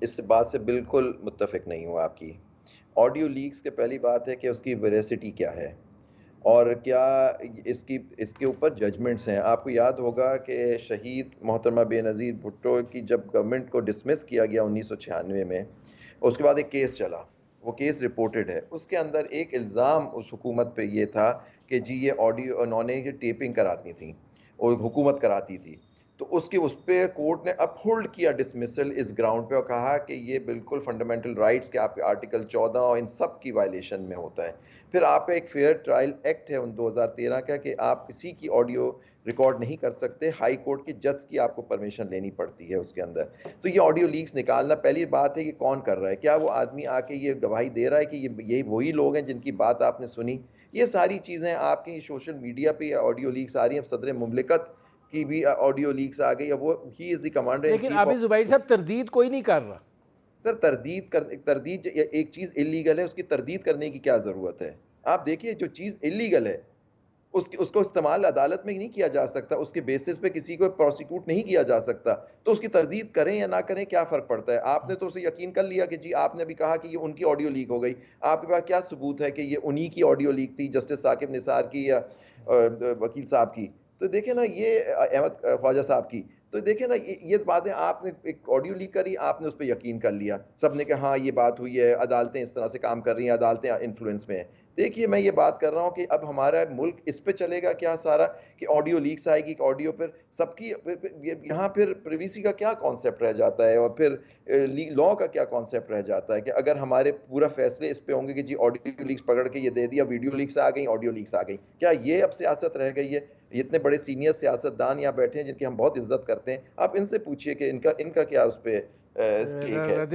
इस बात से बिल्कुल मुत्तफ़िक नहीं हूँ आपकी। ऑडियो लीक्स की पहली बात है कि उसकी वेरासिटी क्या है और क्या इसकी इसके ऊपर जजमेंट्स हैं। आपको याद होगा कि शहीद मोहतरमा बेनज़ीर भुट्टो की जब गवर्नमेंट को डिसमिस किया गया 1996 में, उसके बाद एक केस चला। वो केस रिपोर्टेड है। उसके अंदर एक इल्ज़ाम उस हुकूमत पे ये था कि जी ये ऑडियो उन्होंने ये टेपिंग कराती थी और हुकूमत कराती थी। तो उसके उस पे कोर्ट ने अपहोल्ड किया डिसमिसल इस ग्राउंड पे और कहा कि ये बिल्कुल फंडामेंटल राइट्स के आपके आर्टिकल 14 और इन सब की वायलेशन में होता है। फिर आपका एक फेयर ट्रायल एक्ट है उन 2013 का कि आप किसी की ऑडियो रिकॉर्ड नहीं कर सकते, हाई कोर्ट के जज की आपको परमिशन लेनी पड़ती है उसके अंदर। तो ये ऑडियो लीक्स निकालना पहली बात है कि कौन कर रहा है? क्या वो आदमी आके ये गवाही दे रहा है कि ये यही वही लोग हैं जिनकी बात आपने सुनी? ये सारी चीज़ें आपकी सोशल मीडिया पे ऑडियो लीक्स आ रही हैं, सदर मुमलिकत की भी ऑडियो लीक्स आ गई है, वो he is the commander in लेकिन चीफ आबिद ज़ुबैर ऑफ। साहब, तरदीद कोई नहीं कर रहा। सर तरदीद एक चीज़ इल्लीगल है, उसकी तरदीद करने की क्या ज़रूरत है? आप देखिए जो चीज़ इल्लीगल है, उसकी उसको इस्तेमाल अदालत में नहीं किया जा सकता, उसके बेसिस पे किसी को प्रोसिक्यूट नहीं किया जा सकता, तो उसकी तरदीद करें या ना करें क्या फ़र्क पड़ता है? आपने तो उसे यकीन कर लिया कि जी आपने अभी कहा कि ये उनकी ऑडियो लीक हो गई, आपके पास क्या सबूत है कि ये उन्हीं की ऑडियो लीक थी, जस्टिस साकिब निसार की या वकील साहब की? तो देखिए ना ये अहमद ख्वाजा साहब की, तो देखिए ना ये बातें आपने एक ऑडियो लीक करी, आपने उस पे यकीन कर लिया। सबने कहा हाँ, ये बात हुई है, अदालतें इस तरह से काम कर रही हैं, अदालतें इन्फ्लुएंस में हैं। देखिए, मैं ये बात कर रहा हूँ कि अब हमारा मुल्क इस पे चलेगा क्या सारा कि ऑडियो लीक्स आएगी कि ऑडियो फिर सबकी फिर ये यहाँ फिर प्राइवेसी का क्या कॉन्सेप्ट रह जाता है और फिर लॉ का क्या कॉन्सेप्ट रह जाता है कि अगर हमारे पूरा फैसले इस पे होंगे कि जी ऑडियो लीक्स पकड़ के ये दे दिया, वीडियो लीक्स आ गई, ऑडियो लीक्स आ गई। क्या ये अब सियासत रह गई है? ये इतने बड़े सीनियर सियासतदान यहाँ बैठे हैं जिनकी हम बहुत इज़्ज़त करते हैं। आप इनसे पूछिए कि इनका इनका क्या उस पे टेक है? रद्द